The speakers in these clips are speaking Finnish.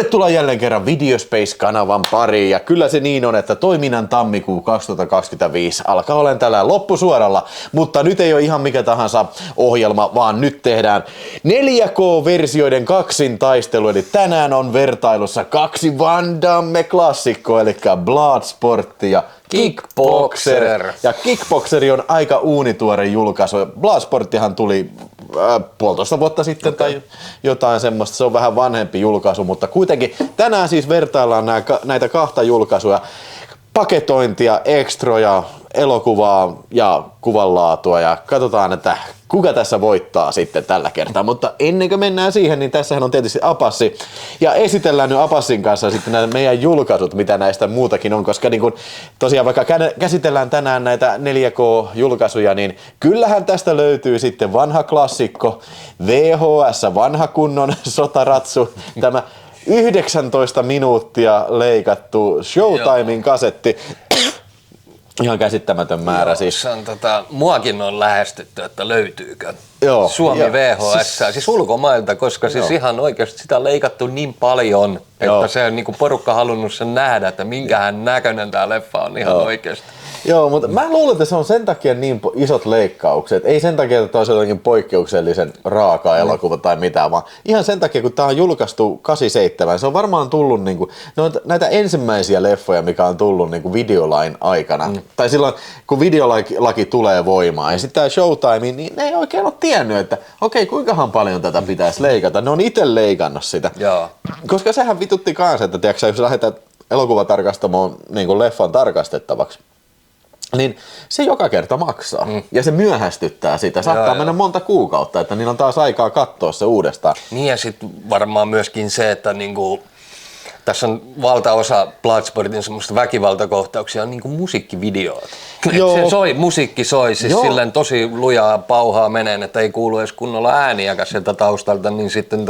Tervetuloa jälleen kerran Videospace-kanavan pariin ja kyllä se niin on, että toiminnan tammikuu 2025 alkaa olemaan tällä loppusuoralla, mutta nyt ei ole ihan mikä tahansa ohjelma, vaan nyt tehdään 4K-versioiden kaksintaistelu, eli tänään on vertailussa kaksi Van Damme-klassikkoa, eli Bloodsport ja Kickboxer. Ja Kickboxeri on aika uunituore julkaisu. Bloodsporttihan tuli 1,5 vuotta sitten tai jotain semmoista. Se on vähän vanhempi julkaisu, mutta kuitenkin tänään siis vertaillaan näitä kahta julkaisuja. Paketointia, ekstroja, elokuvaa ja kuvanlaatua ja katsotaan, että kuka tässä voittaa sitten tällä kertaa. Mutta ennen kuin mennään siihen, niin tässähän on tietysti Apassi. Ja esitellään nyt Apassin kanssa sitten nämä meidän julkaisut, mitä näistä muutakin on. Koska niin kun tosiaan vaikka käsitellään tänään näitä 4K-julkaisuja, niin kyllähän tästä löytyy sitten vanha klassikko, VHS, vanha kunnon sotaratsu, tämä 19 minuuttia leikattu Showtimein kasetti. Ihan käsittämätön määrä siis. Muakin on lähestytty, että löytyykö Suomi VHS, siis ulkomailta, koska siis ihan oikeasti sitä on leikattu niin paljon, että se on niinku porukka halunnut sen nähdä, että minkähän näköinen tää leffa on ihan oikeasti. Joo, mutta mä luulen, että se on sen takia niin isot leikkaukset. Ei sen takia, että olisi jotenkin poikkeuksellisen raaka elokuva tai mitään, vaan ihan sen takia, kun tää on julkaistu 87. Se on varmaan tullut niinku, näitä ensimmäisiä leffoja, mikä on tullut niinku videolain aikana. Tai silloin, kun videolaki tulee voimaan. Ja sitten tää Showtime, niin ne ei oikein ole tiennyt, että okei, kuinkahan paljon tätä pitäisi leikata. Ne on itse leikannut sitä. Joo. Koska sehän vitutti kanssa, että tiiäksä, jos lähdetään elokuvatarkastamoon niin leffan tarkastettavaksi, niin se joka kerta maksaa. Ja se myöhästyttää sitä. Saattaa mennä monta kuukautta, että niillä on taas aikaa katsoa se uudestaan. Niin ja sitten varmaan myöskin se, että niinku, tässä on valtaosa Bloodsportin semmoista väkivaltakohtauksia on niinku musiikkivideoita. Musiikki soi, siis silleen tosi lujaa pauhaa meneen, että ei kuulu edes kunnolla ääniäkään sieltä taustalta, niin sitten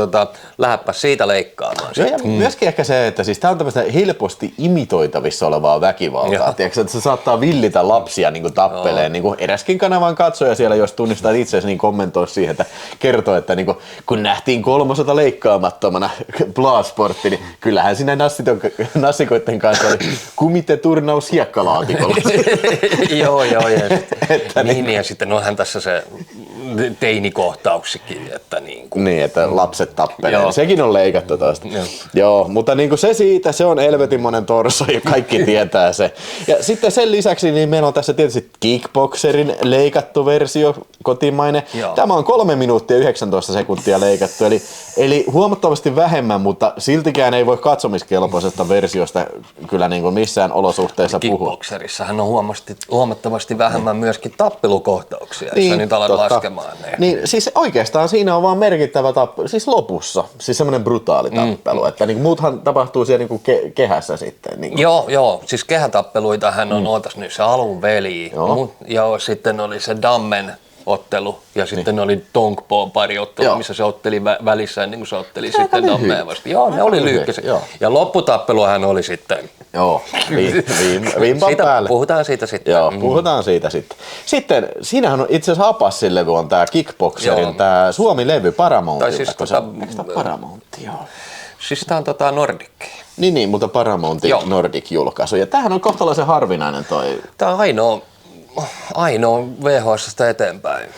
lähdepä siitä leikkaamaan. Joo, ja myöskin ehkä se, että siis tää on tämmöistä helposti imitoitavissa olevaa väkivaltaa. Tiedätkö, että se saattaa villitä lapsia niin kuin tappeleen. Niin kuin eräskin kanavan katsoja siellä, jos tunnistat itseäsi, niin kommentoi siihen, että kertoo, että niin kuin, kun nähtiin 300 leikkaamattomana Bloodsportti, niin kyllähän siinä nassikoitten kanssa oli kumiteturnaus hiekkalaatikolla. Joo, ja niin, ja sitten onhan tässä se teinikohtauksikin, että niin, että lapset tappelee. Sekin on leikattu toista. Joo, mutta niin kuin se siitä, se on helvetinmoinen torso ja kaikki tietää se. Ja sitten sen lisäksi niin meillä on tässä tietysti Kickboxerin leikattu versio, kotimainen. Tämä on 3 minuuttia 19 sekuntia leikattu, eli huomattavasti vähemmän, mutta siltikään ei voi katsomiskelpoisesta versiosta kyllä niin kuin missään olosuhteissa puhua. Kickboxerissahan on huomattavasti vähemmän myöskin tappelukohtauksia, jos nyt alat laskemaan. Niin, siis oikeastaan siinä on vaan merkittävä tappelu, siis lopussa, siis semmoinen brutaali tappelu, että niin muuthan tapahtuu siellä niin kehässä sitten. Niin Joo, siis kehätappeluitahan on, ootas nyt se alun veli, ja sitten oli se Dammen ottelu ja sitten oli Tongpoon pari ottelua, missä se otteli välissä ennen kuin se otteli sitten Dammea vasta. Joo, ne oli lyhkäiset. Ja lopputappeluhan oli sitten. Joo, viimpan päälle. Puhutaan siitä sitten. Joo, puhutaan siitä sitten. Sitten, siinähän on itse asiassa Apassin levy on tää Kickboxerin, tää Suomi-levy Paramountilta. Siis Paramount, joo. Siis tää on Nordic. Niin, mutta Paramountin Nordic-julkaisu. Ja tämähän on kohtalaisen harvinainen toi. Tää on ainoa VHS:stä eteenpäin.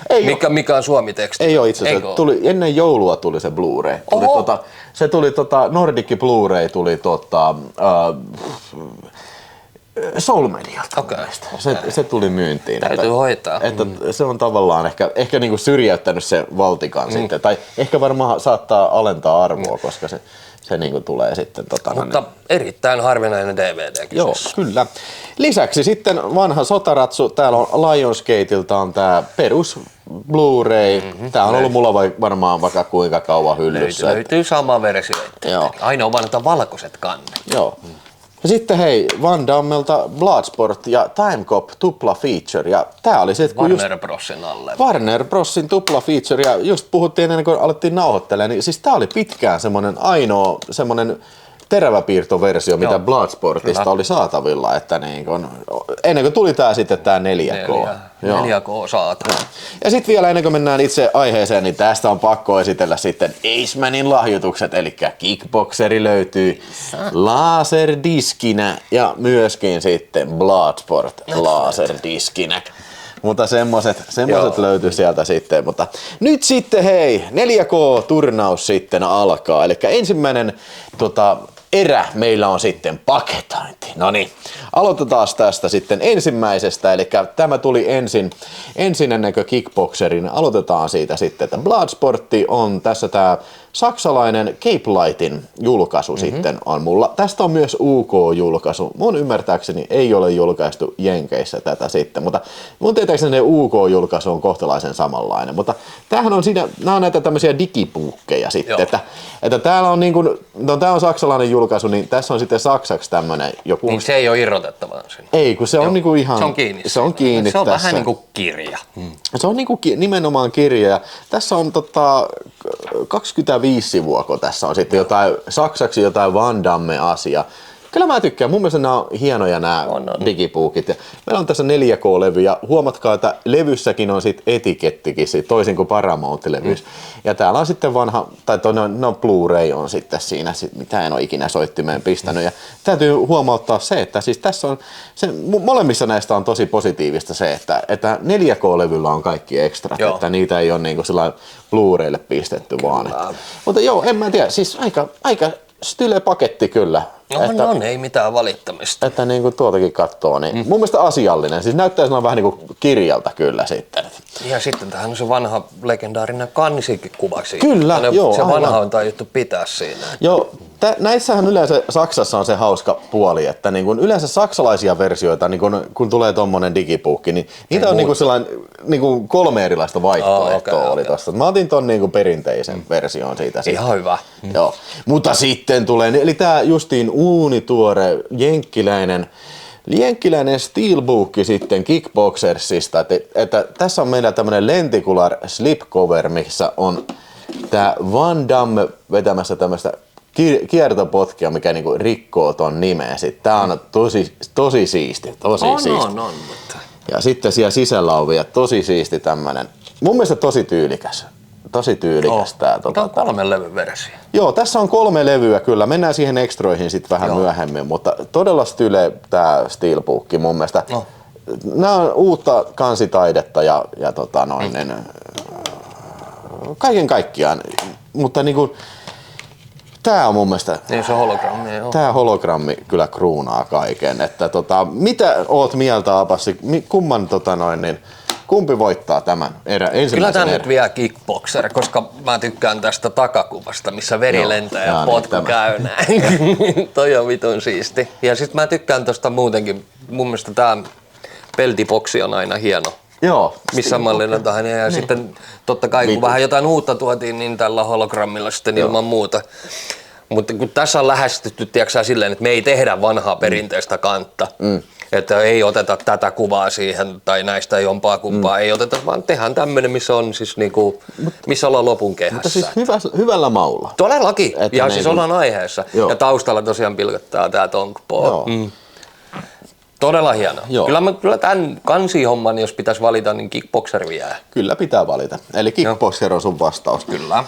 Mikä on suomi-teksti? Ei ole itse asiassa. Ennen joulua tuli se Blu-ray. Se tuli Nordic Blu-ray tuli Soul Medialta. Okay. Se tuli myyntiin. Täytyy hoitaa. Että se on tavallaan ehkä niinku syrjäyttänyt se valtikan sitten. Tai ehkä varmaan saattaa alentaa arvoa, koska se niinku tulee sitten Mutta erittäin harvinainen DVD. Joo, kyllä. Lisäksi sitten vanha sotaratsu, täällä on Lionsgateilta on tää perus Blu-ray. Tää on ollut mulla varmaan vaikka kuinka kauan hyllyssä. Löytyy sama versio. Ainoa vaan, että valkoiset kannet. Joo. Ja sitten hei, Van Dammelta Bloodsport ja Time Cop tupla feature. Ja tää oli se, kun Warner Brosin alle. Warner Brosin tupla feature. Ja just puhuttiin ennen kuin alettiin nauhoittelemaan, niin siis tää oli pitkään semmonen ainoa semmonen teräväpiirtoversio, mitä Bloodsportista oli saatavilla, että niin kun, ennen kuin tuli tää sitten tää 4K. 4K saatavilla. Ja sitten vielä ennen kuin mennään itse aiheeseen, niin tästä on pakko esitellä sitten Acemanin lahjoitukset, eli Kickboxeri löytyy laserdiskinä ja myöskin sitten Bloodsport laserdiskinä. Mutta semmoset löytyy sieltä sitten. Mutta nyt sitten hei, 4K-turnaus sitten alkaa. Eli ensimmäinen erä meillä on sitten paketointi. No niin, aloitetaan tästä sitten ensimmäisestä. Eli tämä tuli ensin ennen kuin Kickboxerin. Aloitetaan siitä sitten, että Bloodsportti on tässä tämä saksalainen Cape Lightin julkaisu sitten on mulla. Tästä on myös UK-julkaisu. Mun ymmärtääkseni ei ole julkaistu Jenkeissä tätä sitten, mutta mun tietääkseni UK-julkaisu on kohtalaisen samanlainen. Mutta tämähän on siinä, nämä on näitä tämmöisiä digipuukkeja sitten, että täällä on niin kuin, no tää on saksalainen julkaisu, niin tässä on sitten saksaksi tämmönen joku. Niin se ei ole irrotettavaa sinne. Ei, kun se on niinku ihan. Se on kiinni. Se on kiinni se on tässä. vähän niinku kirja. Se on niinku nimenomaan kirja. Ja tässä on 25 sivua, kun tässä on sitten jotain saksaksi jotain Van Damme-asia. Kyllä mä tykkään. Mun mielestä nämä on hienoja nämä digipuukit. Ja meillä on tässä 4K-levy ja huomatkaa, että levyssäkin on sit etikettikin toisin kuin Paramount-levyys. Ja täällä on sitten vanha, tai Blu-ray on sitten siinä, mitä en ole ikinä soittimeen pistänyt. Ja täytyy huomauttaa se, että siis tässä on, molemmissa näistä on tosi positiivista se, että 4K-levyllä on kaikki ekstrat, että niitä ei ole niinku sellainen Blu-raylle pistetty vaan. Mutta joo, en mä tiedä, siis aika style paketti kyllä. No, ei mitään valittamista. Että niin kuin tuotakin katsoo, niin mun mielestä asiallinen. Siis näyttää sellainen vähän niin kuin kirjalta kyllä sitten. Ja sitten tähän on se vanha legendaarinen kansikuva siitä. Kyllä, joo. Se vanha on tajuttu pitää siinä. Joo, näissähän yleensä Saksassa on se hauska puoli, että niin kuin yleensä saksalaisia versioita, niin kun tulee tommonen digipuukki, niin niitä on niin kuin sellainen niin kuin 3 erilaista vaihtoehtoa oli tosta. Mä otin ton niin kuin perinteisen version siitä. Ihan hyvä. Joo, mutta sitten tulee, eli tää justiin uunituore jenkkiläinen steelbookki sitten Kickboxersista, että tässä on meillä tämmönen lenticular slipcover, missä on tää Van Damme vetämässä tämmöistä kiertopotkia, mikä niinku rikkoo ton nimeä. Tää on tosi siisti, siisti. Mutta. Ja sitten siellä sisällä on vielä tosi siisti tämmönen, mun mielestä tosi tyylikäs tää. Tämä on 3 levyn versio. Joo, tässä on 3 levyä kyllä. Mennään siihen ekstroihin sitten vähän myöhemmin, mutta todella style tää steelbookki mun mielestä. Nämä on uutta kansitaidetta ja kaiken kaikkiaan, mutta niinku tää on mun mielestä. Niin se hologrammi, joo. Tää hologrammi kyllä kruunaa kaiken, että mitä oot mieltä, Apassi, kumpi voittaa tämän ensimmäisen Kyllä tämä erän? nyt vielä Kickboxer, koska mä tykkään tästä takakuvasta, missä veri lentää ja potku käy näin. Toi on vitun siisti. Ja sit mä tykkään tosta muutenkin. Mun mielestä tää peltiboksi on aina hieno. Joo. Missä mallina tahansa. Ja sitten totta kai kun vähän jotain uutta tuotiin, niin tällä hologrammilla sitten ilman muuta. Mutta kun tässä on lähestytty, tiedätkö silleen, että me ei tehdä vanhaa perinteistä kantta. Että ei oteta tätä kuvaa siihen tai näistä jompaa kumpaa, ei oteta, vaan tehdään tämmönen, missä on siis niinku, missä ollaan lopun kehässä. Mutta siis hyvällä maulla. Todellakin, että ja siis ollaan aiheessa. Joo. Ja taustalla tosiaan pilkottaa tää Tongpo. Todella hieno. Kyllä tämän kansihomman, jos pitäisi valita, niin Kickboxer vielä. Kyllä pitää valita. Eli Kickboxer on sun vastaus. Kyllä.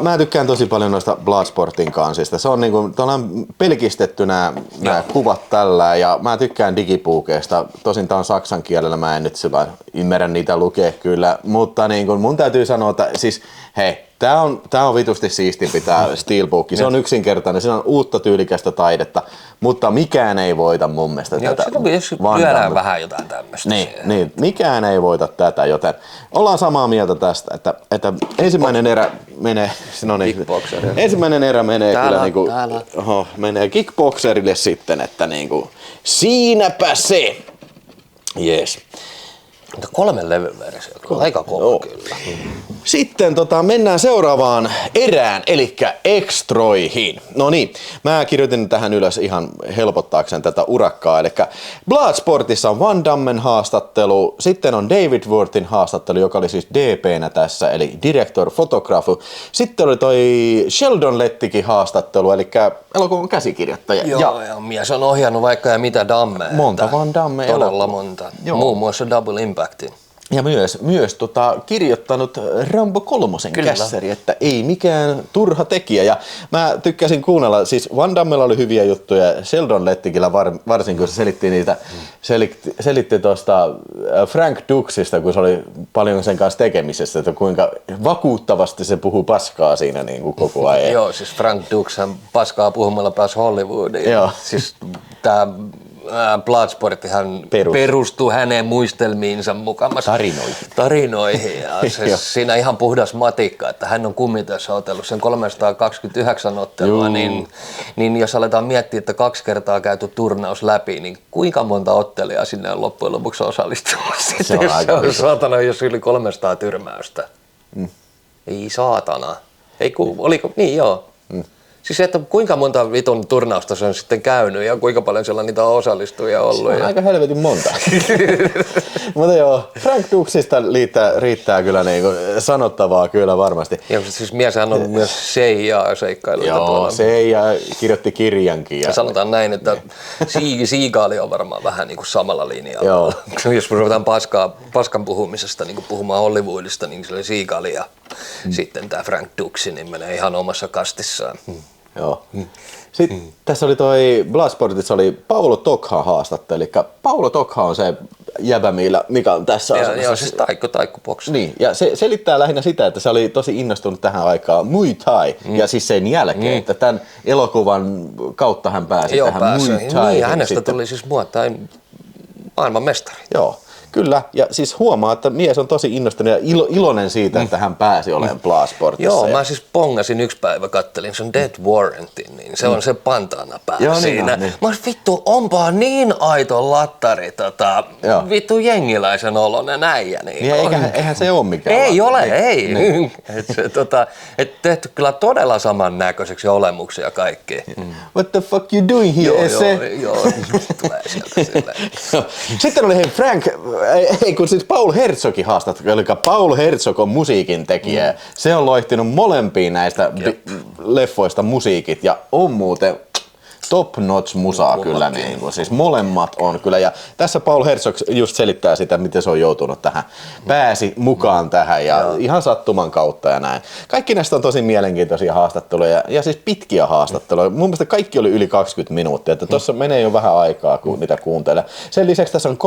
Mä tykkään tosi paljon noista Bloodsportin kansista. Se on niinku pelkistetty nämä kuvat tällä ja mä tykkään digipuukeista. Tosin tää on saksan kielellä, mä en nyt sillä ymmärrä niitä lukea kyllä, mutta niinku mun täytyy sanoa, että siis hei, tää on vitusti siistimpi tää steelbookki. Se on yksinkertainen, se on uutta tyylikästä taidetta, mutta mikään ei voita mun mielestä tätä. Jos lyödään vähän jotain tämmöistä. Niin, mikään ei voita tätä, joten ollaan samaa mieltä tästä, että ensimmäinen erä menee, ensimmäinen erä menee täällä, kyllä niinku, menee Kickboxerille sitten, että niinku, siinäpä se. Jees. Mutta 3 levyn versio, aika kova kyllä. Sitten mennään seuraavaan erään, eli ekstroihin. No niin, mä kirjoitin tähän ylös ihan helpottaakseen tätä urakkaa. Eli Bloodsportissa on Van Dammen haastattelu, sitten on David Worthin haastattelu, joka oli siis DP:nä tässä, eli Director Photography. Sitten oli toi Sheldon Lettikin haastattelu, eli elokuvan käsikirjoittaja. Ja mies on ohjannut vaikka ja mitä Damme. Monta Van Damme todella monta. Joo. Muun muassa Double Impactin. Ja myös kirjoittanut Rambo 3 kässäri, että ei mikään turha tekijä. Ja mä tykkäsin kuunnella, siis Van Dammella oli hyviä juttuja, Sheldon Lettikillä varsinkin, kun se selitti tuosta Frank Dukesista, kun se oli paljon sen kanssa tekemisessä, että kuinka vakuuttavasti se puhuu paskaa siinä niin kuin koko ajan. Joo, siis Frank Dukes puhumalla paskaa pääsi Hollywoodiin. Joo. Siis tää Bloodsporttihan perustuu hänen muistelmiinsa mukamassa tarinoihin. Ja siinä ihan puhdas matikka, että hän on kummitessa otellut sen 329 ottelua, niin jos aletaan miettiä, että 2 kertaa käyty turnaus läpi, niin kuinka monta ottelijaa sinne on loppujen lopuksi osallistumassa? Se on aika saatana, jos yli 300 tyrmäystä. Ei saatana. Ei oliko? Niin joo. Siis että kuinka monta vitun turnausta se on sitten käynyt ja kuinka paljon siellä niitä on osallistujia ollut. Se on aika helvetin monta. Mutta joo, Frank Dukesista riittää kyllä niinku sanottavaa kyllä varmasti. Ja siis mieshän on myös CIA-seikkailuita. Joo, CIA kirjoitti kirjankin. Ja sanotaan näin, että Siigaali on varmaan vähän niin kuin samalla linjalla. Joo. Jos ruvetaan paskan puhumisesta niin kuin puhumaan Hollywoodista, niin se oli Siigaali ja sitten tämä Frank Dukes niin menee ihan omassa kastissaan. Joo. Sitten tässä oli toi Bloodsportissa oli Paulo Tokha haastattelu, eli Paulo Tokha on se jäbä, mikä on tässä asemassa. Joo, siis taikku-boksi. Niin, ja se selittää lähinnä sitä, että se oli tosi innostunut tähän aikaan Muay Thai, ja siis sen jälkeen, että tämän elokuvan kautta hän pääsi tähän Muay Thai. Niin, hänestä tuli siis Muay Thai maailman mestari. Joo. Kyllä, ja siis huomaa, että mies on tosi innostunut ja iloinen siitä, että hän pääsi olemaan Bloodsportissa. Joo, mä siis pongasin yksi päivä, kattelin sen Dead Warrantin, niin se on se pantana päällä siinä. Niin. Mä olisin, vittu, onpa niin aito lattari, vittu jengiläisen oloinen äijä. Niin eihän se ole mikään. Ei ole, ei. Niin. Et tehty kyllä todella samannäköiseksi olemuksia kaikki. What the fuck you doing here, Joo, tulee sieltä silleen. Sitten oli Frank... Ei, kun siis Paul Herzogin haastattelu, eli Paul Herzog on musiikin tekijä. Se on loihtinut molempiin näistä leffoista musiikit ja on muuten top notch musaa kyllä. Niin kuin, siis molemmat on kyllä. Ja tässä Paul Herzog just selittää sitä, miten se on joutunut tähän. Pääsi mukaan tähän ja ihan sattuman kautta ja näin. Kaikki näistä on tosi mielenkiintoisia haastatteluja ja siis pitkiä haastatteluja. Mun mielestä kaikki oli yli 20 minuuttia, että tuossa menee jo vähän aikaa, kun niitä kuuntelee. Sen lisäksi tässä on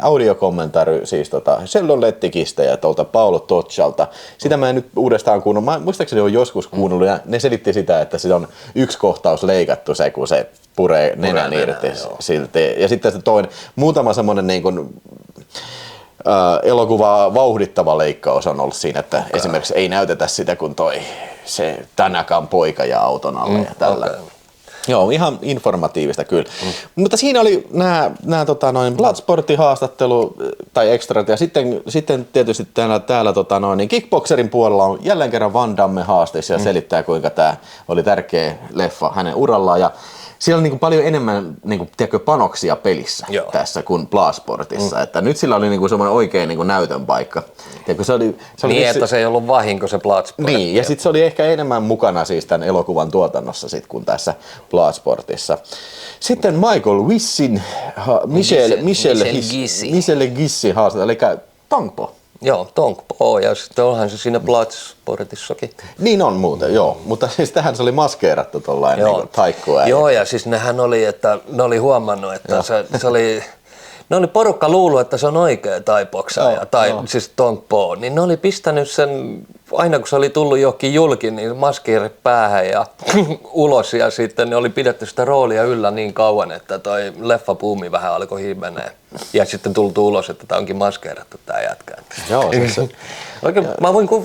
audiokommentaari siis Sheldon Lettikistä ja tuolta Paulo Tochalta. Sitä mä en nyt uudestaan kuunnellut. Mä muistaakseni olen joskus kuunnellut ja ne selitti sitä, että se on yksi kohtaus leikattu se, kun se puree nenän irti silti. Ja sitten se toinen, muutama semmoinen niin kuin, elokuvaa vauhdittava leikkaus on ollut siinä, että esimerkiksi ei näytetä sitä, kun se Tanakan poika ja auton alle ja tällä. Joo, ihan informatiivista kyllä. Mutta siinä oli nämä Bloodsportin haastattelu tai ekstrat ja sitten tietysti täällä Kickboxerin puolella on jälleen kerran Van Damme haasteissa ja selittää kuinka tämä oli tärkeä leffa hänen urallaan ja siellä on niin kuin paljon enemmän panoksia pelissä tässä kuin Bloodsportissa. Että nyt sillä oli niin kuin semmoinen oikein niin kuin näytön paikka. Se oli että se ei ollut vahinko se Bloodsport. Niin, ja sitten se oli ehkä enemmän mukana siis tämän elokuvan tuotannossa sit, kuin tässä Bloodsportissa. Sitten Michael Wissin, Michelle Gissin haastattelu, eli Tongpo. Joo, Tongpo, ja sitten onhan se siinä Bloodsportissakin. Niin on muuten, joo. Mutta siis tähän se oli maskeerattu tollainen niin taikkuääni. Joo, ja siis nehän oli, että ne oli huomannut, että se oli... Ne oli porukka luullut, että se on oikea thai-boksaaja, siis Tongpo, niin ne oli pistänyt sen aina kun se oli tullut johonkin julkin, niin maskeeri päähän ja ulos ja sitten ne oli pidetty sitä roolia yllä niin kauan, että toi leffabuumi vähän alkoi himmenee. Ja sitten tultu ulos, että tää onkin maskeerattu tää jätkä. Joo, siis se. Oikein,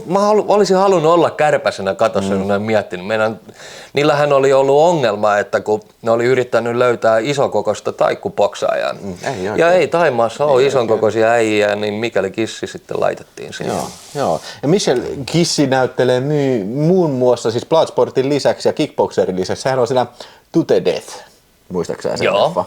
mä olisin halunnut olla kärpäsenä katossa, kun ne miettinyt. Niillähän oli ollut ongelma, että kun ne oli yrittänyt löytää isokokoista taikkupoksaajaa. Ei Thaimaassa ole isonkokoisia äijää, niin mikäli Kissi sitten laitettiin siihen. Joo. Ja Michelle Kissi näyttelee muun muassa siis Bloodsportin lisäksi ja Kickboxerin lisäksi. Hän on siinä To the Death, muistaakseni sen leffa.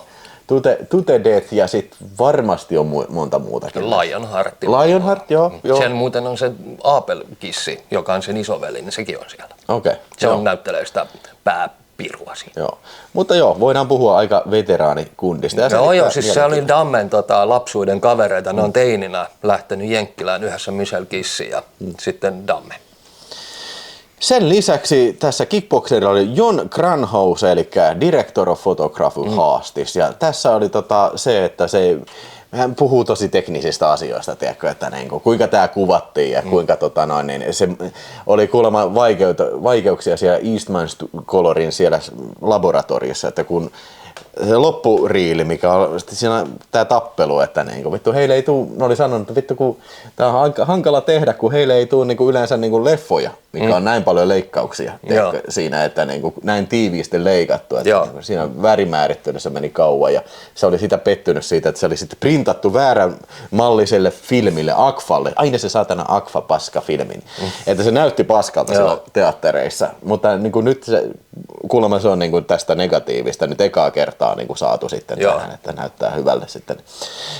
To the Death ja sitten varmasti on monta muutakin. Lionheart, joo. Sen muuten on se Aapel-Kissi, joka on sen isoveli, niin sekin on siellä. Okay, se on näyttelee sitä pääpirua siinä. Joo. Mutta voidaan puhua aika veteraanikundista. Siis se oli Dammen lapsuuden kavereita. Ne on teininä lähtenyt Jenkkilään yhdessä Michelle Kissi ja sitten Damme. Sen lisäksi tässä Kickboxerilla oli John Cranhouse, eli Director of Photography haastis. Ja tässä oli se, että hän puhuu tosi teknisistä asioista, tiedätkö, että kuinka tämä kuvattiin ja kuinka se oli kuulemma vaikeuksia siellä Eastman Colorin siellä laboratoriossa, että kun se loppuriili, mikä on siinä tämä tappelu, että vittu heille ei tule, ne oli sanonut, että vittu kun tämä on hankala tehdä, kun heille ei tule yleensä leffoja, mikä on näin paljon leikkauksia siinä, että näin tiiviisti leikattu, että siinä värimäärittelyssä meni kauan ja se oli sitä pettynyt siitä, että se oli sitten printattu väärän malliselle filmille, Agfalle, aina se saatana Agfa paska filmin, että se näytti paskalta siellä teattereissa, mutta nyt se, kuulemma se on tästä negatiivista nyt ekaa kertaa saatu sitten tähän, että näyttää hyvälle sitten.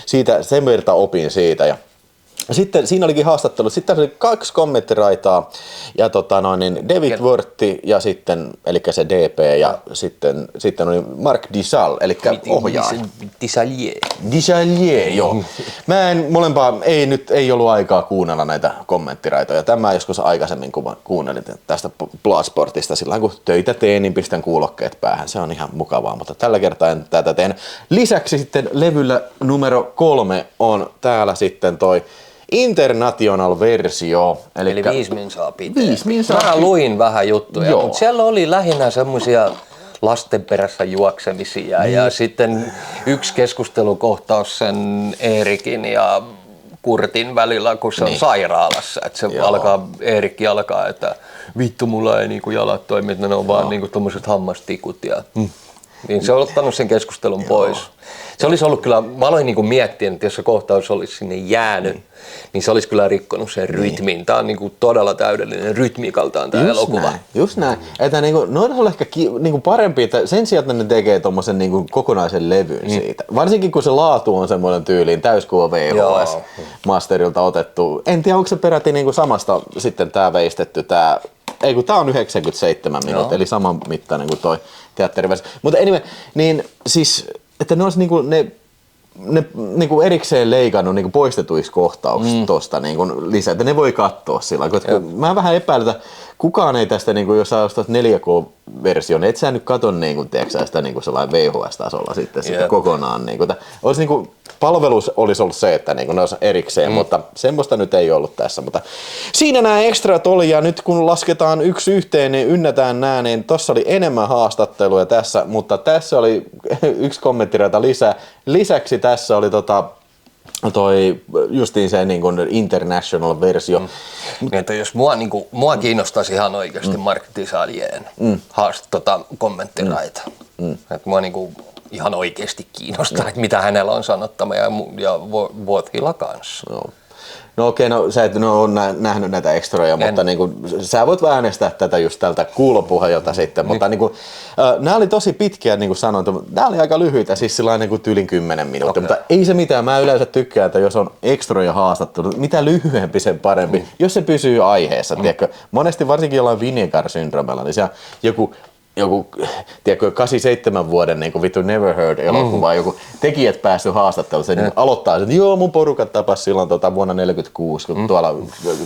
Siitä, sen verran opin siitä ja sitten siinä olikin haastattelu. Sitten oli 2 kommenttiraitaa ja David Worthi ja sitten, eli se DP ja sitten oli Mark Dissal, eli ohjaaja. Dissalier, joo. Mä en ei ollut aikaa kuunnella näitä kommenttiraitoja. Tämä joskus aikaisemmin, kun kuunnelin tästä Bloodsportista, silloin kun töitä teen, niin pistän kuulokkeet päähän. Se on ihan mukavaa, mutta tällä kertaa en tätä teen. Lisäksi sitten levyllä numero 3 on täällä sitten toi International versio. Eli 5 minsaa pitää. Mä luin vähän juttuja, mutta siellä oli lähinnä semmoisia lasten perässä juoksemisia ja sitten yksi keskustelukohtaus sen Eerikin ja Kurtin välillä, kun se on sairaalassa. Että se Eerikki alkaa, että vittu mulla ei jalat toimi, että ne on vaan tommoset hammastikut. Niin se on ottanut sen keskustelun pois. Se olisi ollut kyllä, mä aloin miettiä, että jos se kohtaus olisi sinne jäänyt, niin se olisi kyllä rikkonut sen rytmin. Tää on todella täydellinen rytmiikaltaan tämä elokuva. Just näin. Että noin on ehkä parempi, että sen sijaan, että ne tekee tommosen kokonaisen levyn siitä. Varsinkin kun se laatu on semmoinen tyyliin täyskuva VHS masterilta otettu. En tiedä, onko se peräti samasta sitten tää veistetty tää. Ei kun tää on 97 minuuttia, eli saman mittainen kuin toi teatteriversio. Mutta anyway, niin siis, että ne olisi ne erikseen leikannut poistetuiksi kohtauksista tosta lisää, että ne voi katsoa sillä lailla. Mä vähän epäilen, että kukaan ei tästä, jos sä ostat 4K-version, et sä nyt katso sitä sellainen VHS-tasolla sitten kokonaan. Olisi palvelus olisi ollut se, että ne olisi erikseen, mutta semmoista nyt ei ollut tässä. Mutta siinä nämä ekstrat oli ja nyt kun lasketaan yksi yhteen, niin ynnätään nämä, niin tossa oli enemmän haastatteluja tässä, mutta tässä oli yksi kommenttiraita lisää. Lisäksi tässä oli toi justiin se international versio. Että jos mua kiinnostaisi ihan oikeasti Mark Dissalien kommenttiraita. Että mua ihan oikeasti kiinnostaa, että mitä hänellä on sanottava ja Worthilla kanssa. No okei, sä et ole nähnyt näitä ekstroja, mutta sä voit äänestää tätä just tältä kuulopuheenjohtajalta sitten, mutta nämä oli tosi pitkiä, niin kuin sanoin, nämä oli aika lyhyitä, siis sellainen tyylin 10 minuuttia, mutta ei se mitään, mä yleensä tykkään, että jos on ekstroja haastattelu, mitä lyhyempi sen parempi, jos se pysyy aiheessa, tiedätkö? Monesti varsinkin jollain Vinegar-syndroomella, niin se joku joku, tiedätkö, 87 vuoden niin kuin vittu Never Heard-elokuva, joku tekijät päässyt haastatteluun, niin aloittaa sen, että joo, mun porukat tapas silloin vuonna 1946, kun tuolla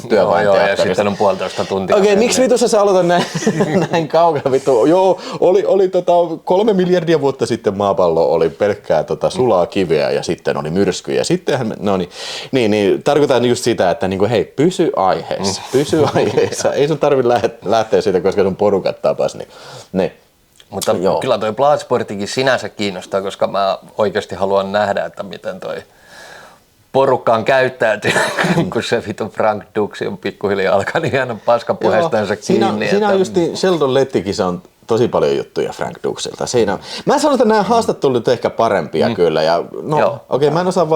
Työväen ja teatterissa. sitten on 1,5 tuntia. Okei, miksi vitussa sä aloitat näin kaukana, vittu? Joo, oli 3 miljardia vuotta sitten maapallo oli pelkkää sulaa kiveä ja sitten oli myrskyjä. Sittenhän, no niin, tarkoitan just sitä, että niinku, hei, pysy aiheessa. Ei sun tarvi lähteä siitä, koska sun porukat tapas. Niin. Mutta joo. Kyllä toi Bloodsportikin sinänsä kiinnostaa, koska mä oikeasti haluan nähdä, että miten toi porukkaan käyttäytyy, kun se vitun Frank Dux on pikkuhiljaa alkaa niin jäädä paskapuheestansa kiinni. Siinä on just Sheldon Lettikissa on tosi paljon juttuja Frank Duxilta. Mä sanon, että nämä haastattelut ehkä parempia kyllä. Ja okei, mä en osaa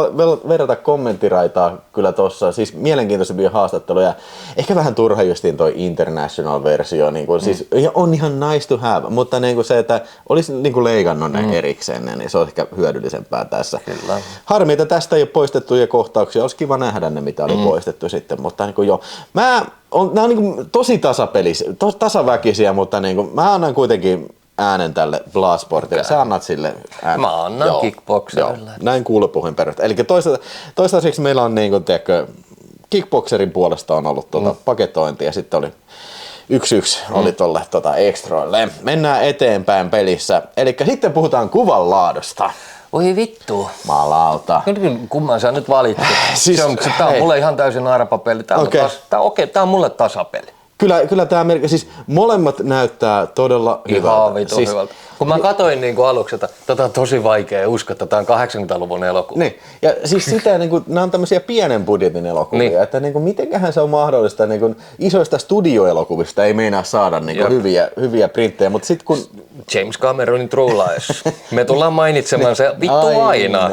verrata kommenttiraitaa kyllä tossa. Siis mielenkiintoisempia haastatteluja. Ehkä vähän turha justiin toi international-versio. Niin kuin, siis on ihan nice to have, mutta niin kuin se, että olisi niin kuin leikannut ne erikseen, niin se on ehkä hyödyllisempää tässä. Kyllä. Harmi, että tästä ei ole poistettuja kohtauksia. Olisi kiva nähdä ne, mitä oli poistettu sitten. Mutta niin kuin nämä on niin tosi tasaväkisiä, mutta niin kuin, mä annan kuitenkin äänen tälle Bloodsportille. Sä annat sille äänen. Mä annan Kickboxerille. Näin kuulepuhin perusteella. Eli toistaiseksi meillä on niin kuin, tiedätkö, Kickboxerin puolesta on ollut paketointi ja sitten oli 1-1 oli tolle extroille. Mennään eteenpäin pelissä. Eli sitten puhutaan kuvan laadusta. Oi vittu. Malauta. Kumman sä nyt valitsit? Siis, tää on mulle ihan täysin arpapeli. Tää on mulle tasapeli. Kyllä tämä siis molemmat näyttää todella hyvältä. Siis, hyvältä. Kun mä katsoin niin aluksi, että tätä on tosi vaikea uskoa, että tämä on 80-luvun elokuva. Niin. Ja siis sitä, niin kuin, nämä on tämmöisiä pienen budjetin elokuvia, niin. Että niin kuin, mitenköhän se on mahdollista, niin kuin, isoista studioelokuvista ei meinaa saada niin kuin, hyviä printtejä, mutta sitten kun... James Cameronin True Lies. Me tullaan mainitsemaan se vittu aina.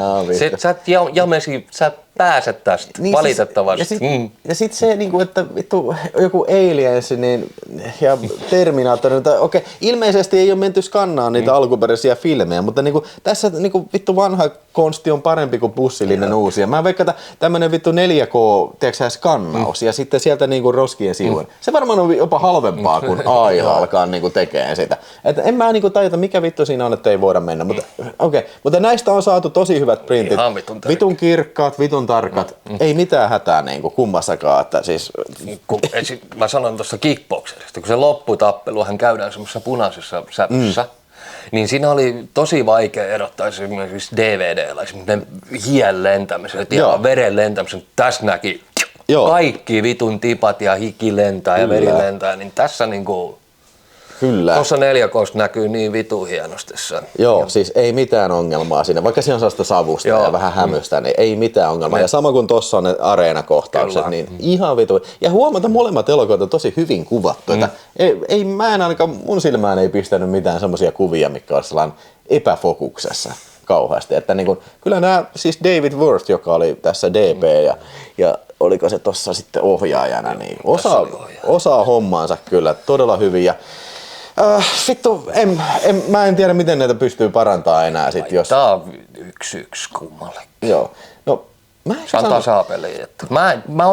Sä pääset tästä, niin valitettavasti. Siis, ja sit se, niinku, että vittu, joku Aliens niin, ja Terminator, okei, ilmeisesti ei ole menty skannaan niitä alkuperäisiä filmejä, mutta niinku, tässä niinku, vittu vanha konsti on parempi kuin bussillinen uusia. Mä veikkaan, että tämmönen vittu 4K-skannaus ja sitten sieltä niinku roskien sivuun. Se varmaan on jopa halvempaa kuin AI alkaa niinku tekemään sitä. Et en mä niinku tajuta, mikä vittu siinä on, että ei voida mennä. Mutta, mutta näistä on saatu tosi hyvät printit. Vitun kirkkaat, vitun tarkat. Ei mitään hätää niinku kummassakaan. Että siis... Mä sanon tuossa Kickboxerista, kun se lopputappeluhan käydään semmoisessa punaisessa sävyssä. Niin siinä oli tosi vaikea erottaa esimerkiksi DVD:llä esimerkiksi hien lentämisen ja veren lentämisen. Tässä näki kaikki vitun tipat ja hiki lentää ja veri lentää, niin tässä niinku... Kyllä. Tuossa 4K:sta näkyy niin vitu hienosti se. Joo, siis ei mitään ongelmaa siinä. Vaikka siinä on sellaista savusta ja vähän hämystä, niin ei mitään ongelmaa. Ja sama kuin tuossa on ne areenakohtaukset, niin ihan vitu. Ja huomata molemmat elokuvat on tosi hyvin kuvattu. Ei, mä en ainakaan, mun silmään ei pistänyt mitään semmoisia kuvia, mitkä olisi sellainen epäfokuksessa kauheasti. Että niin kun, kyllä nämä, siis David Worth, joka oli tässä DP ja oliko se tuossa sitten ohjaajana, niin osaa hommaansa kyllä todella hyvin. Ja vittu, mä en tiedä miten näitä pystyy parantamaan enää sit, jos... Tää on 1-1 kummalle. Joo. No, se on tasapeli. Mä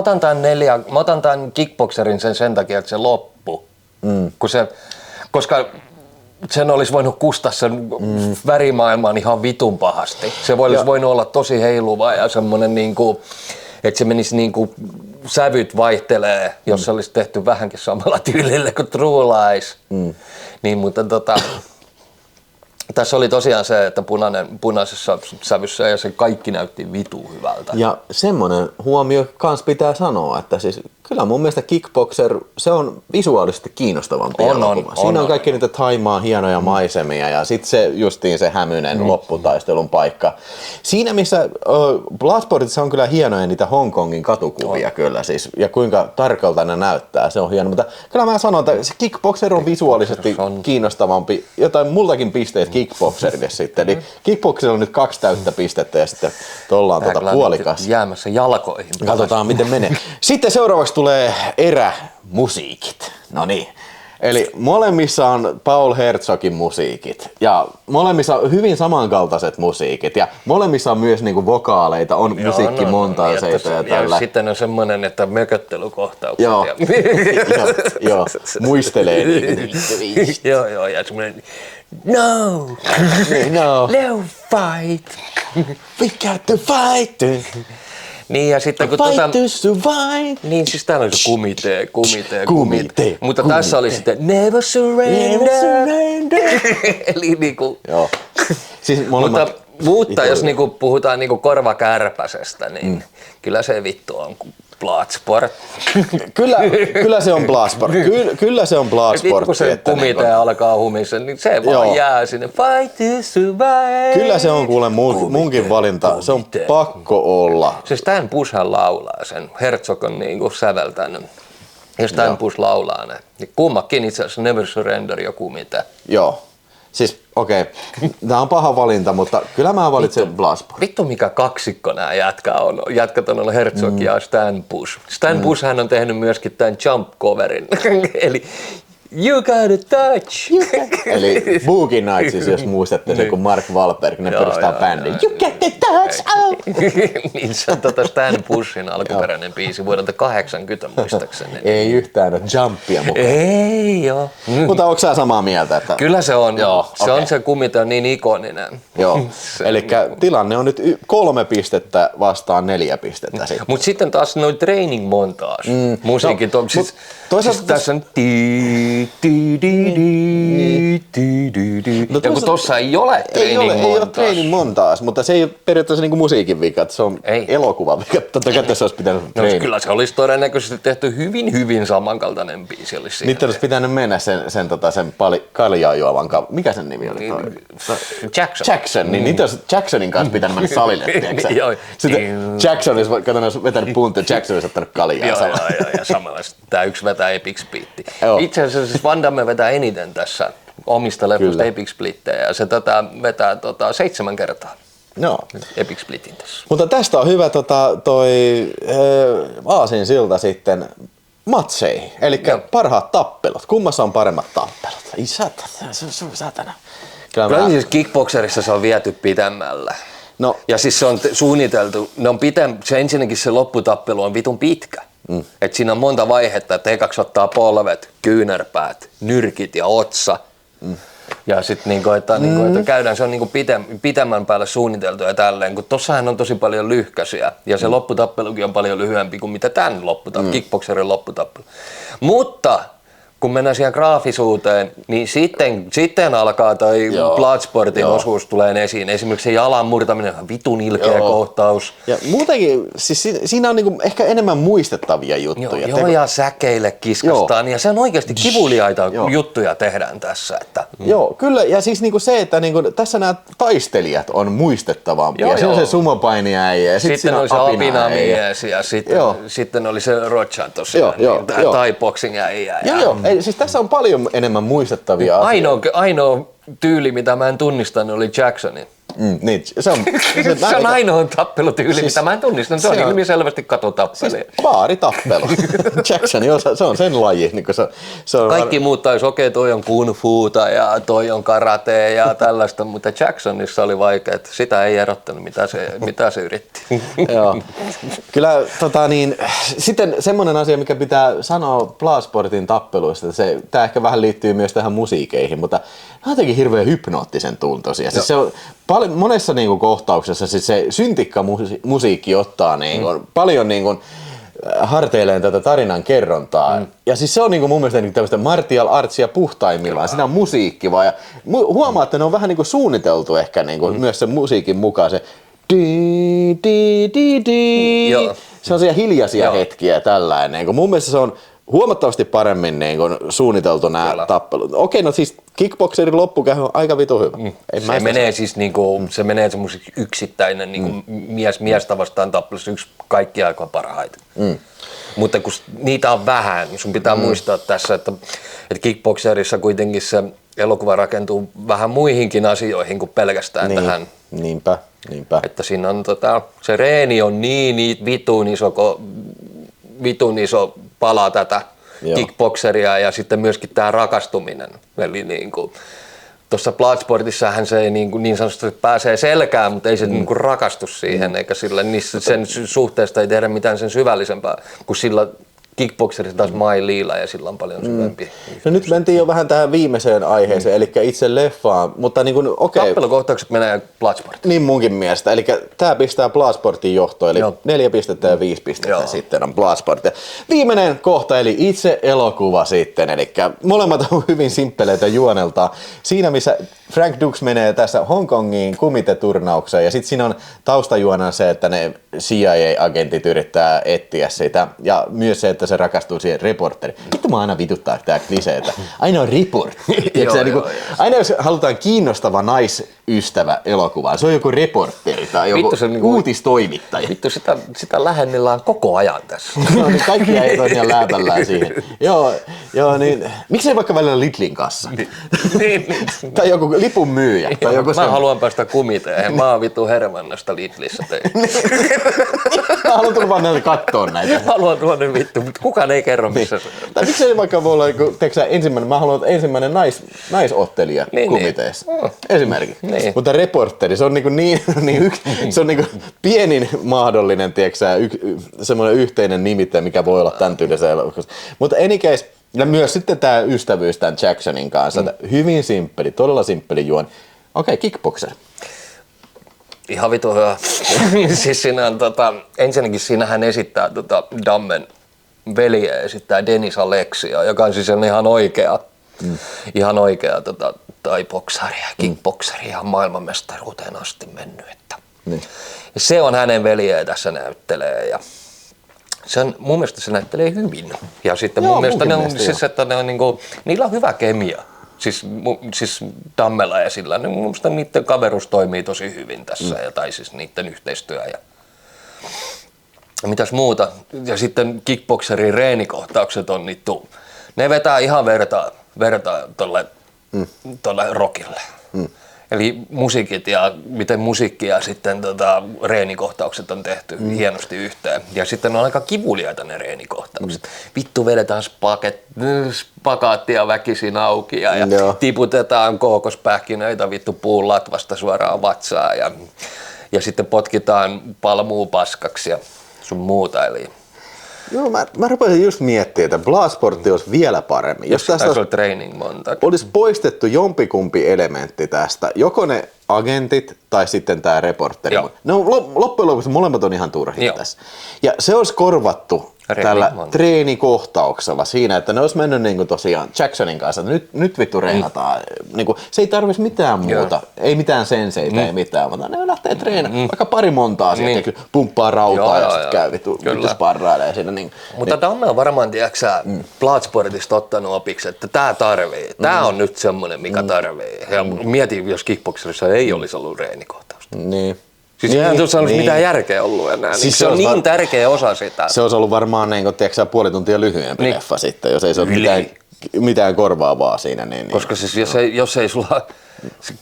otan tän Kickboxerin sen takia, että se loppu. Koska sen olisi voinut kustaa sen värimaailmaan ihan vitun pahasti. Se olisi voinut olla tosi heiluva ja semmonen niinku... Että se menisi niinku, sävyt vaihtelee, jos se olisi tehty vähänkin samalla tyylillä kuin True Lies. Niin, mutta tässä oli tosiaan se, että punaisessa sävyssä ja se kaikki näytti vitu hyvältä. Ja semmoinen huomio kans pitää sanoa, että siis kyllä mun mielestä Kickboxer, se on visuaalisesti kiinnostavampi elokuva. Siinä on kaikki niitä Thaimaan hienoja maisemia ja sitten se justiin se hämyinen lopputaistelun paikka. Siinä missä Bloodsportissa on kyllä hienoja niitä Hongkongin katukuvia kyllä siis ja kuinka tarkalta ne näyttää, se on hieno. Mutta kyllä mä sanon, että se Kickboxer on visuaalisesti kiinnostavampi, jotain multakin pisteet Kickboxerille sitten. Eli Kickboxerilla on nyt 2 täyttä pistettä ja sitten ollaan puolikas. Jäämässä jalkoihin. Katsotaan miten menee. Sitten seuraavaksi tulee erämusiikit. No niin. Eli molemmissa on Paul Herzogin musiikit ja molemmissa on hyvin samankaltaiset musiikit ja molemmissa on myös niinku vokaaleita, on musiikkimontaaseita ja tällä. Ja sitten on semmoinen, että mököttelykohtaukset. Joo, joo, muistelee niitä. Joo, ja semmoinen no, fight. We got to fight. Niin ja sitten kun Fight to survive. niin siis täällä oli se kumitee. Mutta tässä oli sitten never surrender. Eli niinku. Joo. Siis molemmat. Mutta jos niinku puhutaan niinku korvakärpäsestä, niin kyllä se vittu on Bloodsport. Kyllä se on Bloodsport. Kyllä se on Bloodsport. Kun se kumitee alkaa humissa, niin se vaan jää sinne. Fight to survive. Kyllä se on kuule munkin valinta. Se on pakko olla. Se Stan Bushhan laulaa sen. Herzog on niinku säveltänyt. Ja Stan Bush laulaa ne. Kummakin itse asiassa Never Surrender ja Kumite. Joo. Siis okei, tää on paha valinta, mutta kyllä mä valitsen Bloodsport. Vittu mikä kaksikko nämä jätkät on ollut Herzog ja Stan Bush. Stan Bush hän on tehnyt myöskin tämän Jump-coverin. Eli You got a touch. Eli Boogie Nights, jos muistatte sen, kun Mark Wahlberg, ne perustaa bändin. You got the touch. Niin se on Stan Bushin alkuperäinen biisi vuodelta 80 muistaakseni. Ei yhtään ole jumpia mukaan. Ei joo. Mutta onko sä samaa mieltä? Että... Kyllä se on. Joo, se on se kumite on niin ikoninen. Joo, eli tilanne on nyt 3 pistettä vastaan 4 pistettä. Mutta sitten taas noin training montage. Musiikin siis tässä on ja kun tossa ei ole training montage, mutta se ei ole periaatteessa niinku musiikin vika, se on elokuvan vika. Totta kai tässä olisi pitänyt kyllä se olisi todennäköisesti tehty hyvin samankaltainen biisi. Nyt olisi pitänyt mennä sen kaljaa juovan mikä sen nimi oli? Jackson, niin niitä olisi Jacksonin kanssa pitänyt mennä salille, tiedätkö? Sitten Jackson olisi vetänyt punta, Jackson olisi ottanut kaljaa. Joo, ja samalla tämä yksi vetää Epic Splitti. Itse asiassa siis Van Damme vetää eniten tässä omista leffoista Epic Splittejä ja se vetää 7 kertaa. Joo. Epic Splittin tässä. Mutta tästä on hyvä toi aasinsilta sitten matseihin, eli parhaat tappelut. Kummassa on paremmat tappelut? Ei satana. Kyllä siis kickboxerissa se on viety pitemmällä. No. Ja siis se on suunniteltu, se ensinnäkin se lopputappelu on vitun pitkä. Et siinä on monta vaihetta, että ekaksi ottaa polvet, kyynärpäät, nyrkit ja otsa. Ja sitten että käydään, se on pitemmän päälle suunniteltu ja tälleen, kun tossahan on tosi paljon lyhkäisiä ja se lopputappelukin on paljon lyhyempi kuin mitä tämän kickboxerin lopputappelu. Mutta kun mennään siihen graafisuuteen, niin sitten alkaa toi Bloodsportin osuus tulee esiin. Esimerkiksi se jalan murtaminen on vitun ilkeä kohtaus. Ja muutenkin, siis siinä on niinku ehkä enemmän muistettavia juttuja. Joo, ja säkeille kiskastaan. Ja se on oikeasti kivuliaita juttuja tehdään tässä. Että, Joo, kyllä. Ja siis niinku se, että niinku, tässä nämä taistelijat on muistettavampia. Se on se sumopainiäijä ja sitten oli se apinamies ja sitten oli se Rochan tosiaan. Tai boxing äijä. Joo. Siis tässä on paljon enemmän muistettavia asioita. Ainoa tyyli, mitä mä en tunnistanut, oli Jacksonin. Niin, se on ainoa tappelutyyli, siis, mitä mä en tunnistanut. Se on ilmiselvästi katotappeli. Siis baaritappelu. Jackson, se on sen laji. Niin se on kaikki muut taisi, toi on kung fuuta ja toi on karate ja tällaista, mutta Jacksonissa oli vaikea, että sitä ei erottanut, mitä se yritti. Joo. Kyllä, sitten semmoinen asia, mikä pitää sanoa Bloodsportin tappeluista, tämä ehkä vähän liittyy myös tähän musiikeihin, mutta nämä on jotenkin hirveän hypnoottisen tuntoisia. Siis se on monessa niinku kohtauksessa siis se syntikka musiikki ottaa niinku paljon niinku harteilleen tätä tarinan kerrontaa. Ja siis se on niinku mun mielestä niinku tämmöistä martial artsia puhtaimmillaan. Siinä on musiikki vaan. Ja huomaa, että ne on vähän niinku suunniteltu ehkä niinku myös sen musiikin mukaan. Se se on siellä hiljaisia hetkiä tällainen. Niinku mun mielestä se on huomattavasti paremmin niin kuin suunniteltu nämä tappelut. Okei, no siis kickboxerin loppukäy on aika vitu hyvä. Se menee siis niinku, se menee semmoiseksi yksittäinen niinku miestä vastaan tappelussa yksi kaikki aika parhaita. Mutta kun niitä on vähän, sun pitää muistaa tässä, että kickboxerissa kuitenkin se elokuva rakentuu vähän muihinkin asioihin kuin pelkästään tähän. Niinpä. Että siinä on se reeni on niin vitun iso pala tätä kickboxeria ja sitten myöskin tämä rakastuminen. Eli niinku, tuossa Bloodsportissahan se ei niin sanotusti pääsee selkään, mutta ei se niinku rakastu siihen, eikä sillä, sen suhteesta ei tehdä mitään sen syvällisempää, kuin sillä kickboxerissa taas Mai Liila ja sillä on paljon syvempi. No nyt mentiin jo vähän tähän viimeiseen aiheeseen, eli itse leffaan, mutta niin kuin, okei. Tappelukohtaukset menee Bloodsportiin. Niin munkin mielestä, eli tämä pistää Bloodsportin johtoon, eli 4 pistettä ja 5 pistettä sitten on Bloodsport. Viimeinen kohta, eli itse elokuva sitten, eli molemmat on hyvin simppeleitä juoneltaan. Siinä missä Frank Dux menee tässä Hongkongin kumite-turnaukseen, ja sitten siinä on taustajuona se, että ne CIA-agentit yrittää etsiä sitä, ja myös se, että se rakastuu siihen reporteriin. Vittu mä aina vituttaa tää klisee, että aina on reportteri. Aina jos halutaan kiinnostava naisystävä elokuvaa, se on joku reportteri tai joku uutistoimittaja. Vittu sitä lähennellään koko ajan tässä. No niin, kaikki ei tosiaan lääpällään siihen. Joo, niin miksei vaikka välillä Lidlin kanssa? Niin. Tai joku lipun myyjä. Tai joku mä haluan päästä kumiteen. Mä oon vittu Hermannasta Lidlissä tein. Mä haluan tulla vaan näitä kattoon näitä. Mä haluan tuonne vittu, mutta kukaan ei kerro missä se on. Tai miksei vaikka voi olla ensimmäinen, mä haluan ensimmäinen naisottelija kumiteessa. Esimerkiksi. Niin. Mutta reporteri, se on se on pienin mahdollinen, semmoinen yhteinen nimittäjä, mikä voi olla tämän tyylisessä elokuvassa. Mutta any case, ja myös sitten tämä ystävyys tämän Jacksonin kanssa, hyvin simppeli, todella simppeli juoni. Okei, kickboxer. Ihan vitu hyvä. Siis siinä on, ensinnäkin siinä hän esittää Dammen veliä, esittää Dennis Alexia, joka on siis ihan oikea thai-boksari ja kickboksari ihan maailmanmestaruuteen asti mennyt. Niin. Ja se on hänen veljeen tässä näyttelee ja mun mielestä se näyttelee hyvin. Ja sitten mun mielestä ne on niinku, niillä on hyvä kemia. Siis Dammella ja sillä, niin mun mielestä niiden kaveruus toimii tosi hyvin tässä, tai siis niiden yhteistyö ja mitäs muuta. Ja sitten kickboxerin reenikohtaukset on niittu, ne vetää ihan verta tolle rockille. Eli musiikit ja miten musiikki ja sitten reenikohtaukset on tehty hienosti yhteen. Ja sitten on aika kivuliaita ne reenikohtaukset. Vittu vedetään spagaattia väkisin auki ja tiputetaan kookospähkinöitä vittu puun latvasta suoraan vatsaan ja sitten potkitaan palmuu paskaksi ja sun muuta. Eli Joo, mä rupesin just miettimään, että Bloodsport olisi vielä paremmin. Jos tästä olisi poistettu jompikumpi elementti tästä, joko ne agentit tai sitten tämä reporteri. No, loppujen lopuksi molemmat on ihan turhia tässä. Ja se olisi korvattu tällä treenikohtauksella siinä, että ne olisi mennyt niin kuin tosiaan Jacksonin kanssa, että nyt vittu reenataan. Niin kuin, se ei tarvitsisi mitään muuta, ei mitään senseitä, ei mitään, mutta ne lähtee treenaamaan vaikka pari montaa sieltä, pumppaa rautaa ja sitten käy vittu sparrailee siinä. Mutta Damme on varmaan, tiedätkö Bloodsportista ottanut opiksi, että tämä tarvii. Tämä on nyt semmoinen, mikä tarvii. Ja mietin, jos kickboxerissa ei olisi ollut reenikohtausta. Niin. Siis eihän tuossa olisi mitään järkeä ollut enää. Siis se on niin tärkeä osa sitä. Se olisi ollut varmaan puoli tuntia lyhyempi leffa sitten, jos ei se ole mitään korvaavaa siinä. Koska siis jos ei sulla,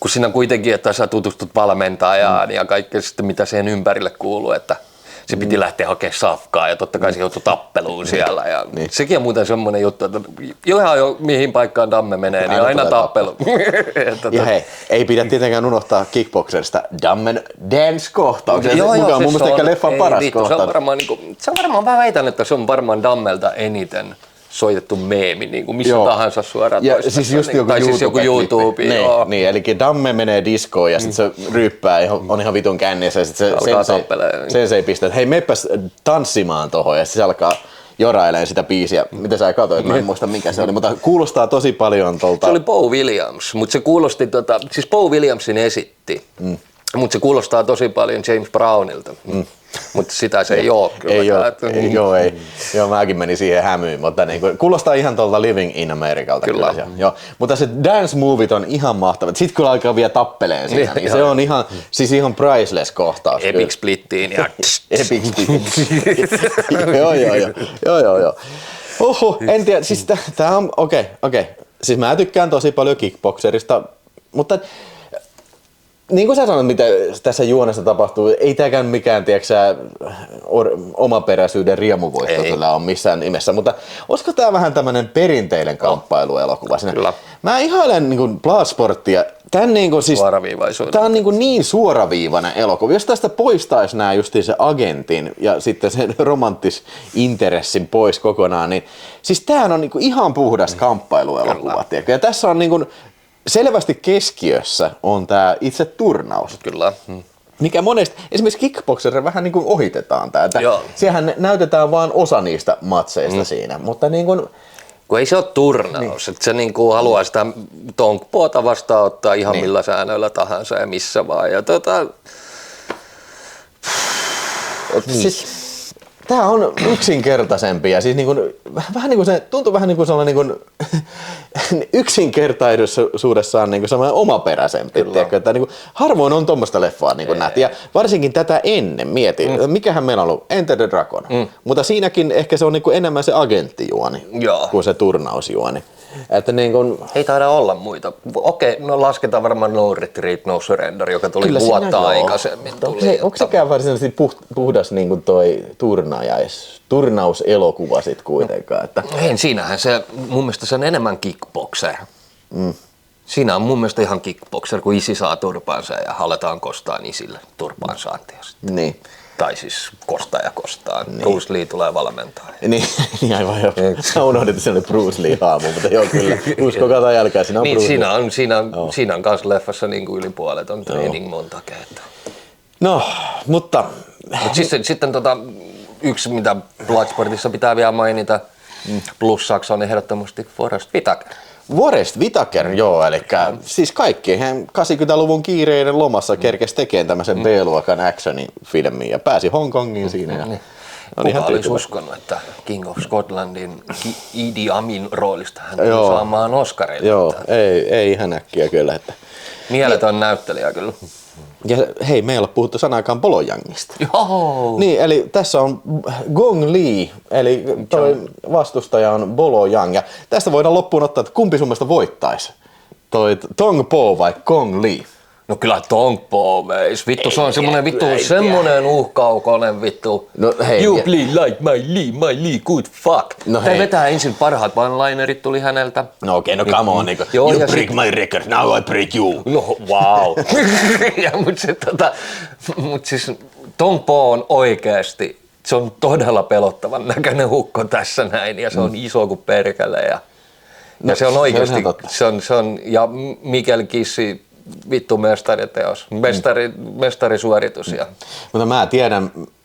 kun siinä kuitenkin, että sä tutustut valmentajaan ja kaikkea sitten mitä siihen ympärille kuuluu, että se piti lähteä hakemaan safkaa ja totta kai se joutui tappeluun siellä. Ja sekin on muuten semmoinen juttu, että mihin paikkaan Damme menee, niin aina tappelu. Ja hei, ei pidä tietenkään unohtaa kickboxerista Dammen dance-kohtauksen, joka on mun mielestä leffan paras kohtaus. Se on varmaan, mä väitän, että se on varmaan Dammelta eniten soitettu meemi, niin kuin missä tahansa suoraan toistassa. Siis just tai siis joku YouTube. Niin, eli Damme menee diskoon ja sitten se ryyppää, on ihan vitun kännissä ja sitten se ei pistä, että hei meppäs tanssimaan tohon ja sitten se alkaa jorailemaan sitä biisiä. Mitä sä katsoit? Mä en muista mikä se oli, mutta kuulostaa tosi paljon tolta. Se oli Bo Williams, mutta se kuulosti, siis Bo Williamsin esitti, mutta se kuulostaa tosi paljon James Brownilta. Mutta sitä se ei ole kyllä. Ei. Joo, mäkin menin siihen hämyyn, mutta kuulostaa ihan tuolta Living in Americalta. Kyllä. Joo. Mutta se dance movit on ihan mahtavat. Sitten kun alkaa vielä tappeleen siinä, niin se on ihan priceless kohtaus. Epic Splittiin ja Epic Splittiin. Joo. Oho, en tiedä, siis tää on, okei. Siis mä tykkään tosi paljon kickboxerista, mutta niin kuin sä sanoit, mitä tässä juonessa tapahtuu, ei tämäkään mikään, tiedätkö, omaperäisyyden riemuvoitto kyllä on missään nimessä, mutta olisiko tämä vähän tämmöinen perinteinen kamppailuelokuva? Kyllä. Mä ihailen niin Bloodsporttia. Tän niin siis, tää on niin suoraviivainen elokuva. Jos tästä poistaisi nämä justiin se agentin ja sitten sen romanttis interessin pois kokonaan, niin siis tämähän on niin ihan puhdas kamppailuelokuva. Ja tässä on niin selvästi keskiössä on tämä itse turnaus. Kyllä. Mikä monesti, esimerkiksi kickboxerilla vähän niin kuin ohitetaan tää. Siehän näytetään vain osa niistä matseista siinä, mutta niin kuin, kun ei se ole turnaus, että se niinku haluaa sitä tonkpoota vastaanottaa ihan millä säännöillä tahansa ja missä vaan. Ja siis, tää on yksinkertaisempi ja siis niinku, vähän niinku se tuntuu vähän niinku sellainen niinku, yksinkertaisuudessaan niinku sellainen omaperäisempi, tiedätkö, että niinku, harvoin on tommoista leffaa niinku nähty ja varsinkin tätä ennen mikähän meillä on ollut Enter the Dragon, mutta siinäkin ehkä se on niinku enemmän se agenttijuoni kuin se turnausjuoni. Että niin kun... Ei taida olla muita. Okei, no lasketaan varmaan No Retreat, No Surrender, joka tuli vuotta aikaisemmin. Onko sekään varsinaisesti puhdas niin kuin toi turnauselokuva sit kuitenkaan? Että... Ei, siinähän se, mun mielestä se on enemmän kickboxer. Siinä on mun mielestä ihan kickboxer, kun isi saa turpaansa ja aletaan kostaa isille turpaan saantia. Niin. Tai siis kostaa. Niin. Bruce Lee tulee valmentaa. Niin aivan joo. Sä unohdit, että se oli Bruce Lee haamu, mutta joo kyllä. Uskokaa tai jälkeen, siinä on niin, Bruce Lee. Siinä on kans leffassa niin kuin yli puolet on training monta kertaa. No, mutta... Sitten yksi, mitä Bloodsportissa pitää vielä mainita, plussaksi on ehdottomasti Forrest Whitaker. Forrest Whitaker, joo, eli siis kaikki 80-luvun kiireiden lomassa kerkesi tekemään tämmöisen B-luokan actionin filmin ja pääsi Hongkongiin siinä. Ja kuka olisi uskonut, että King of Scotlandin Idi Amin roolista hän tuli saamaan Oscarin. Joo, ei ihan äkkiä kyllä. Että... Mieletön näyttelijä kyllä. Ja hei, me ei ole puhuttu sanaakaan Bolo Yangista. Joo. Niin, eli tässä on Gong Li, eli toi vastustaja on Bolo Yang. Ja tästä voidaan loppuun ottaa, että kumpi sun mielestä voittaisi? Toi Tong Po vai Gong Li? No kyllä Tong Po veis. Vittu, se on semmonen uhkaukonen vittu. No hei. You play like my Lee, good fuck. No hei. Vetää ensin parhaat one-linerit tuli häneltä. No okei, no come on. Niinku, you break my record, now I break you. No wow. Mut siis Tong Po on oikeesti, se on todella pelottavan näköinen hukko tässä näin ja se on iso kuin perkele ja se on oikeesti, se on ja Mikel Kissi vittu mestariteos, mestarisuoritus. Mutta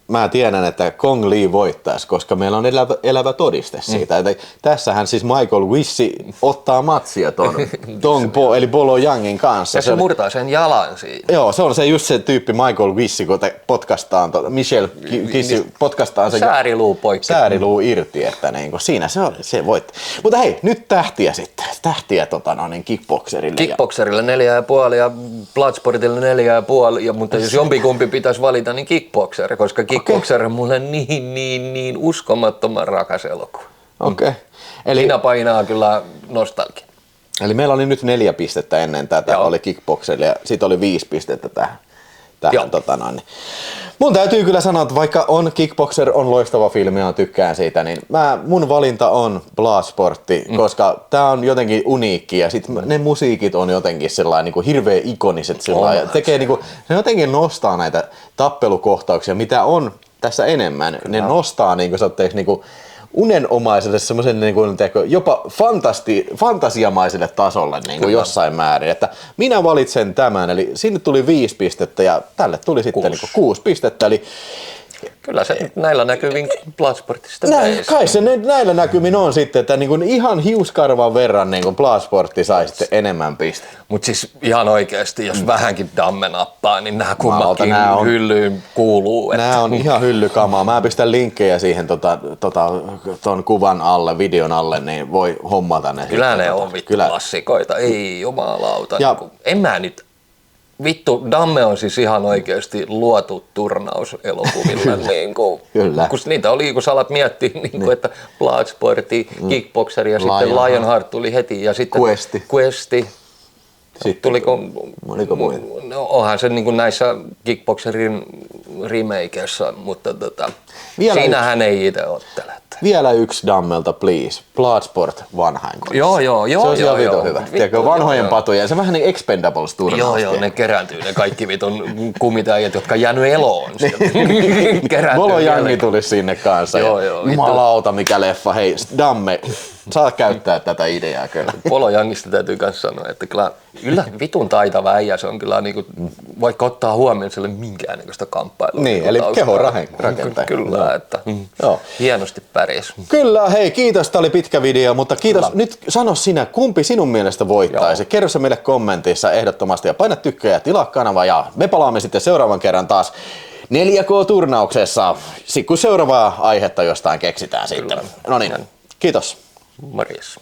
mä tiedän, että Gong Li voittaisi, koska meillä on elävä todiste siitä. Että tässähän siis Michael Wissi ottaa matsia ton Tong Po eli Bolo Yangin kanssa. Ja se murtaa sen jalan siitä. Joo, se on se just se tyyppi Michael Wissi, kun potkastaan, Michel Kissi potkastaan sen sääriluu irti, että niin kuin siinä se voitti. Mutta hei, nyt tähtiä sitten. Tähtiä kickboxerille. Kickboxerille 4,5 ja Bloodsportille 4,5, mutta jos jompikumpi pitäisi valita, niin kickboxer, koska Kickboxer on mulle niin uskomattoman rakas elokuva. Okei. Eli siinä painaa kyllä nostalgia. Eli meillä oli nyt 4 pistettä ennen tätä, oli Kickboxerille ja sitten oli 5 pistettä tähän. Mun täytyy kyllä sanoa, että vaikka Kickboxer on loistava filmi ja tykkään siitä, niin mun valinta on Bloodsportti, koska tää on jotenkin uniikki ja sit ne musiikit on jotenkin sellainen niin hirveän ikoniset sellainen. Tekee niin kuin, se jotenkin nostaa näitä tappelukohtauksia, mitä on tässä enemmän. Ne nostaa niin kuin unenomaiselle semmoisen niin kuin, jopa fantasiamaiselle tasolle niin kuin jossain määrin. Että minä valitsen tämän, eli sinne tuli 5 pistettä ja tälle tuli sitten 6 pistettä. Eli kyllä se näillä näkymin Bloodsportista kai se näillä näkymin on sitten, että niin kuin ihan hiuskarvan verran niin kuin Bloodsportti sai sitten enemmän pistettä. Mutta siis ihan oikeasti, jos vähänkin damme nappaa, niin nämä kummatkin hyllyyn kuuluu. Nämä on ihan hyllykamaa. Mä pistän linkkejä siihen ton kuvan alle, videon alle, niin voi hommata ne. Kyllä ne on vittu klassikoita, ei jumalauta. Ja en mä nyt. Vittu, damme on siis ihan oikeasti luotu turnaus elokuville. Kyllä. Kun niitä oli, kun sä alat miettiä, että Bloodsport, Kickboxer ja sitten Lionheart tuli heti. Ja sitten Questi. Sitten oliko muita? No, onhan se niin kuin näissä Kickboxerin remakeissa, mutta siinähän ei itse ottele. Vielä yksi Dammelta, please. Bloodsport vanhainkodissa. Joo. Se olisi ihan vitun hyvä. Tiedätkö, vanhojen joo. patuja. Se vähän niin Expendables-turnaus. Joo, ne kerääntyy, ne kaikki vitun kumitäijät, jotka on jäänyt eloon. Bolo Jangi tulisi sinne kanssa. Joo, jumalauta, mikä leffa. Hei, Damme, saa käyttää tätä ideaa kyllä. Bolo Jangista täytyy myös sanoa, että kyllä vitun taitava äijä, se on kyllä niinku, vaikka ottaa huomioon sille minkäännäköistä kamppailua. Niin, eli keho rakentaa. Kyllä, että hienosti pärjäs. Kyllä, hei, kiitos, tämä oli pitkä video, mutta kiitos. Kyllä. Nyt sano sinä, kumpi sinun mielestä voittaisi? Joo. Kerro se meille kommentissa ehdottomasti ja paina tykkää ja tilaa kanava ja me palaamme sitten seuraavan kerran taas 4K-turnauksessa, kun seuraavaa aihetta jostain keksitään sitten. No niin, kiitos. Morjes.